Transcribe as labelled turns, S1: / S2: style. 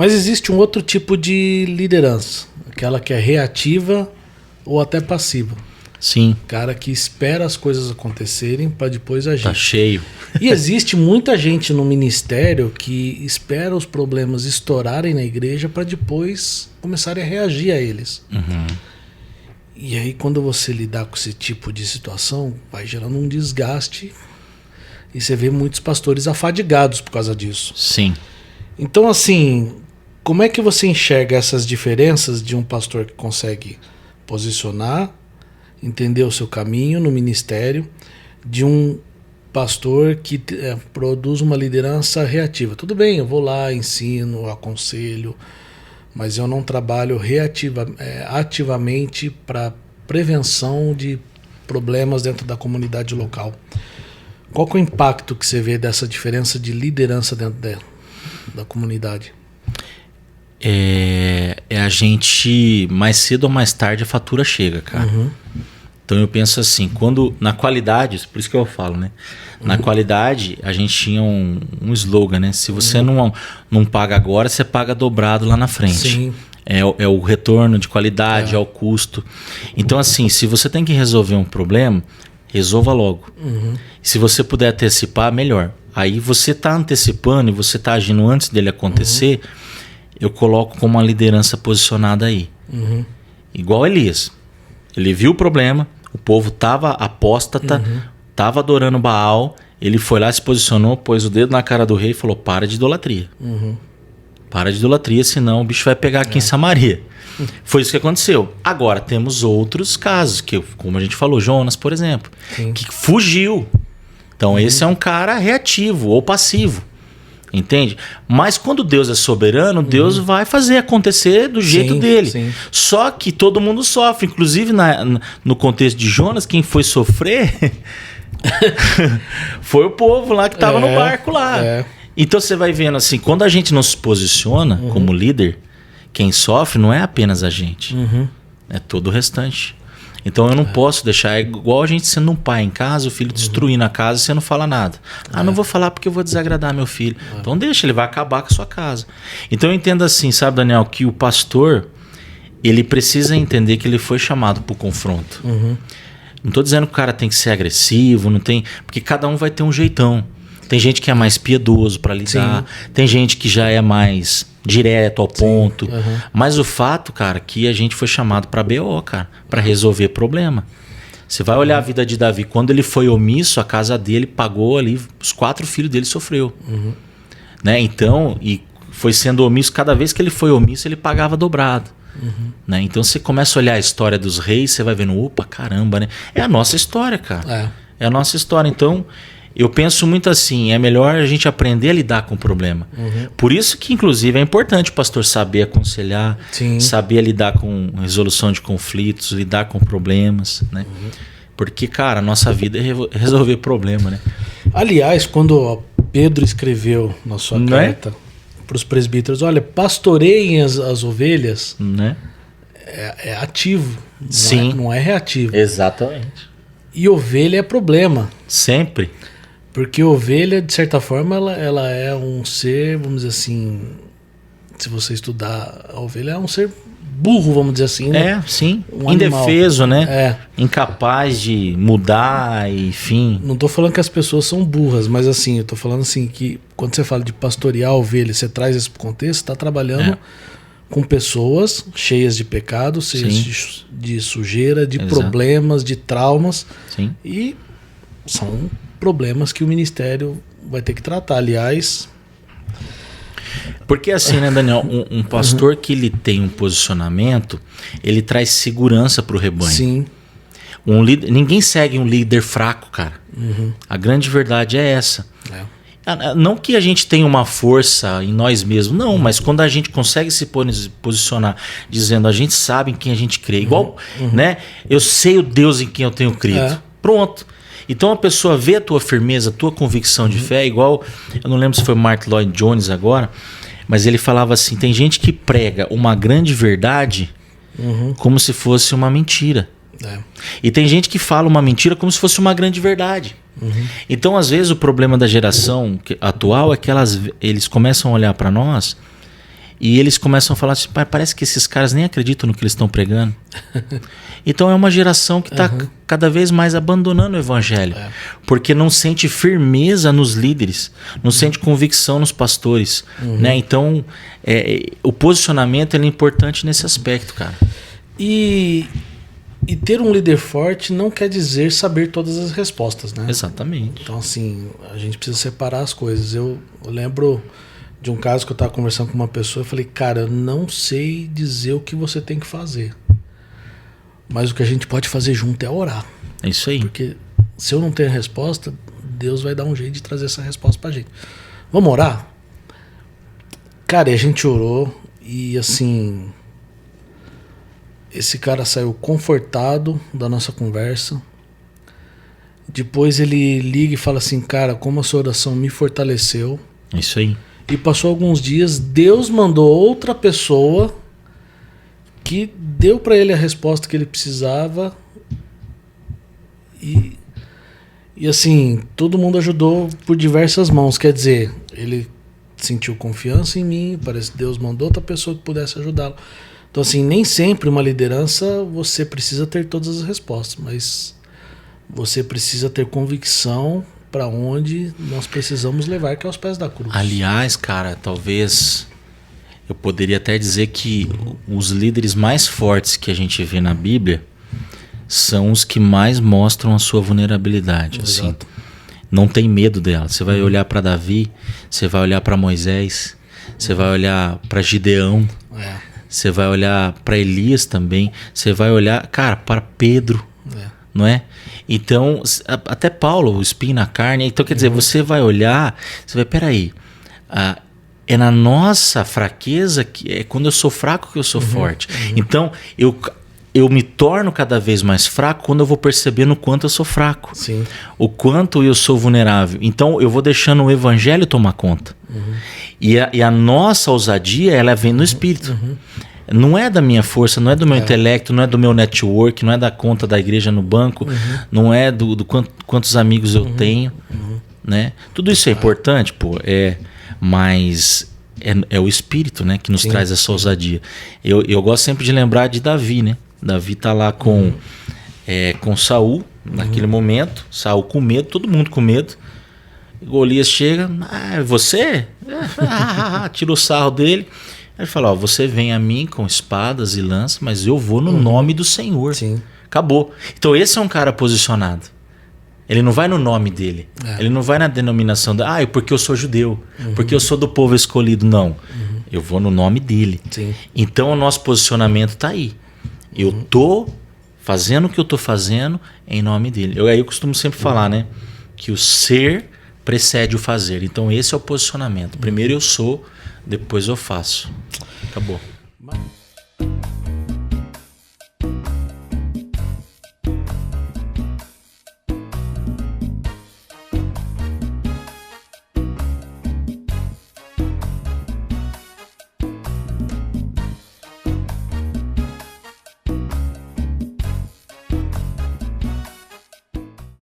S1: Mas existe um outro tipo de liderança, aquela que é reativa ou até passiva.
S2: Sim.
S1: Cara que espera as coisas acontecerem para depois agir.
S2: Tá cheio.
S1: E existe muita gente no ministério que espera os problemas estourarem na igreja para depois começarem a reagir a eles.
S2: Uhum.
S1: E aí quando você lidar com esse tipo de situação, vai gerando um desgaste e você vê muitos pastores afadigados por causa disso.
S2: Sim.
S1: Então assim, como é que você enxerga essas diferenças de um pastor que consegue posicionar, entender o seu caminho no ministério, de um pastor que produz uma liderança reativa? Tudo bem, eu vou lá, ensino, aconselho, mas eu não trabalho ativamente para prevenção de problemas dentro da comunidade local. Qual que é o impacto que você vê dessa diferença de liderança dentro da comunidade?
S2: É a gente, mais cedo ou mais tarde, a fatura chega, cara.
S1: Uhum.
S2: Então eu penso assim, quando na qualidade, por isso que eu falo, né? Na qualidade, a gente tinha um slogan, né? Se você não paga agora, você paga dobrado lá na frente.
S1: Sim.
S2: É o retorno de qualidade, é o custo. Então, assim, se você tem que resolver um problema, resolva logo.
S1: Uhum.
S2: Se você puder antecipar, melhor. Aí você está antecipando e você está agindo antes dele acontecer, eu coloco como uma liderança posicionada aí.
S1: Uhum.
S2: Igual Elias. Ele viu o problema, o povo estava apóstata, estava adorando Baal, ele foi lá, se posicionou, pôs o dedo na cara do rei e falou: para de idolatria.
S1: Uhum.
S2: Para de idolatria, senão o bicho vai pegar aqui em Samaria. Foi isso que aconteceu. Agora, temos outros casos, que, como a gente falou, Jonas, por exemplo, que fugiu. Então, esse é um cara reativo ou passivo. Entende? Mas quando Deus é soberano, Deus vai fazer acontecer do jeito dele.
S1: Sim.
S2: Só que todo mundo sofre. Inclusive, no contexto de Jonas, quem foi sofrer foi o povo lá que estava no barco lá. Então você vai vendo assim, quando a gente não se posiciona como líder, quem sofre não é apenas a gente, é todo o restante. Então eu não posso deixar, é igual a gente sendo um pai em casa, o filho destruindo a casa e você não fala nada. Não vou falar porque eu vou desagradar meu filho. Então deixa, ele vai acabar com a sua casa. Então eu entendo assim, sabe, Daniel, que o pastor, ele precisa entender que ele foi chamado para o confronto. Não estou dizendo que o cara tem que ser agressivo, não tem, porque cada um vai ter um jeitão. Tem gente que é mais piedoso para lidar, tem gente que já é mais direto ao ponto. Mas o fato, cara, que a gente foi chamado para BO, cara, para resolver problema. Você vai olhar a vida de Davi, quando ele foi omisso, a casa dele pagou ali, os 4 filhos dele sofreu. Né? Então, e foi sendo omisso, cada vez que ele foi omisso, ele pagava dobrado. Né? Então você começa a olhar a história dos reis, você vai vendo, opa, caramba, né? É a nossa história, cara. É a nossa história. Então, eu penso muito assim, é melhor a gente aprender a lidar com o problema. Por isso que, inclusive, é importante o pastor saber aconselhar, saber lidar com resolução de conflitos, lidar com problemas, né? Porque, cara, a nossa vida é resolver problema, né?
S1: Aliás, quando Pedro escreveu na sua carta para os presbíteros, olha, pastoreiem as ovelhas,
S2: né?
S1: É ativo, não é reativo.
S2: Exatamente.
S1: E ovelha é problema.
S2: Sempre.
S1: Porque ovelha, de certa forma, ela é um ser, vamos dizer assim, se você estudar a ovelha, é um ser burro, vamos dizer assim, né?
S2: Sim.
S1: Indefeso,
S2: né? Incapaz de mudar, enfim.
S1: Não tô falando que as pessoas são burras, mas assim, eu tô falando assim que quando você fala de pastorear a ovelha, você traz isso pro contexto, você tá trabalhando com pessoas cheias de pecados, cheias de sujeira, de problemas, de traumas. E são problemas que o ministério vai ter que tratar. Aliás,
S2: porque assim, né, Daniel, um pastor que ele tem um posicionamento, ele traz segurança para o rebanho. Ninguém segue um líder fraco, cara. A grande verdade é essa. Não que a gente tenha uma força em nós mesmos, não, mas quando a gente consegue se posicionar dizendo a gente sabe em quem a gente crê, igual, né? Eu sei o Deus em quem eu tenho crido. Pronto. Então a pessoa vê a tua firmeza, a tua convicção de fé, igual, eu não lembro se foi Mark Lloyd Jones agora, mas ele falava assim, tem gente que prega uma grande verdade como se fosse uma mentira. E tem gente que fala uma mentira como se fosse uma grande verdade. Então, às vezes, o problema da geração atual é que eles começam a olhar para nós E eles começam a falar assim, parece que esses caras nem acreditam no que eles estão pregando. Então é uma geração que está cada vez mais abandonando o evangelho. Porque não sente firmeza nos líderes, não sente convicção nos pastores. Né? Então o posicionamento é importante nesse aspecto, cara.
S1: E ter um líder forte não quer dizer saber todas as respostas, né?
S2: Exatamente.
S1: Então, assim, a gente precisa separar as coisas. Eu lembro de um caso que eu estava conversando com uma pessoa, eu falei, cara, eu não sei dizer o que você tem que fazer. Mas o que a gente pode fazer junto é orar.
S2: É isso aí.
S1: Porque se eu não tenho a resposta, Deus vai dar um jeito de trazer essa resposta pra gente. Vamos orar? Cara, e a gente orou e assim... Esse cara saiu confortado da nossa conversa. Depois ele liga e fala assim, cara, como a sua oração me fortaleceu.
S2: É isso aí.
S1: E passou alguns dias, Deus mandou outra pessoa que deu para ele a resposta que ele precisava. E assim, todo mundo ajudou por diversas mãos. Quer dizer, ele sentiu confiança em mim, parece que Deus mandou outra pessoa que pudesse ajudá-lo. Então, assim, nem sempre uma liderança você precisa ter todas as respostas, mas você precisa ter convicção para onde nós precisamos levar, que é aos pés da cruz.
S2: Aliás, cara, talvez eu poderia até dizer que os líderes mais fortes que a gente vê na Bíblia são os que mais mostram a sua vulnerabilidade. Assim, não tem medo dela. Você vai olhar para Davi, você vai olhar para Moisés, você vai olhar para Gideão. Você vai olhar para Elias também. Você vai olhar, cara, para Pedro. Não é? Então, até Paulo, o espinho na carne. Então, quer dizer, você vai olhar, você vai, peraí. É na nossa fraqueza, que é quando eu sou fraco que eu sou forte. Então, eu me torno cada vez mais fraco quando eu vou percebendo o quanto eu sou fraco.
S1: Sim.
S2: O quanto eu sou vulnerável. Então, eu vou deixando o evangelho tomar conta. E a nossa ousadia, ela vem no Espírito. Não é da minha força, não é do meu intelecto, não é do meu network, não é da conta da igreja no banco, não é do quantos amigos eu tenho. Né? Tudo isso é importante, pô, mas é o Espírito, né, que nos traz essa ousadia. Eu gosto sempre de lembrar de Davi, né? Davi tá lá com Saul, naquele momento, Saul com medo, todo mundo com medo. Golias chega, você? Tira o sarro dele. Ele fala, você vem a mim com espadas e lanças, mas eu vou no nome do Senhor.
S1: Sim.
S2: Acabou. Então esse é um cara posicionado. Ele não vai no nome dele. Ele não vai na denominação é porque eu sou judeu, porque eu sou do povo escolhido. Não. Eu vou no nome dele.
S1: Sim.
S2: Então o nosso posicionamento está aí. Eu tô fazendo o que eu tô fazendo em nome dele. Eu costumo sempre falar, né? Que o ser precede o fazer. Então esse é o posicionamento. Primeiro eu sou, depois eu faço. Acabou.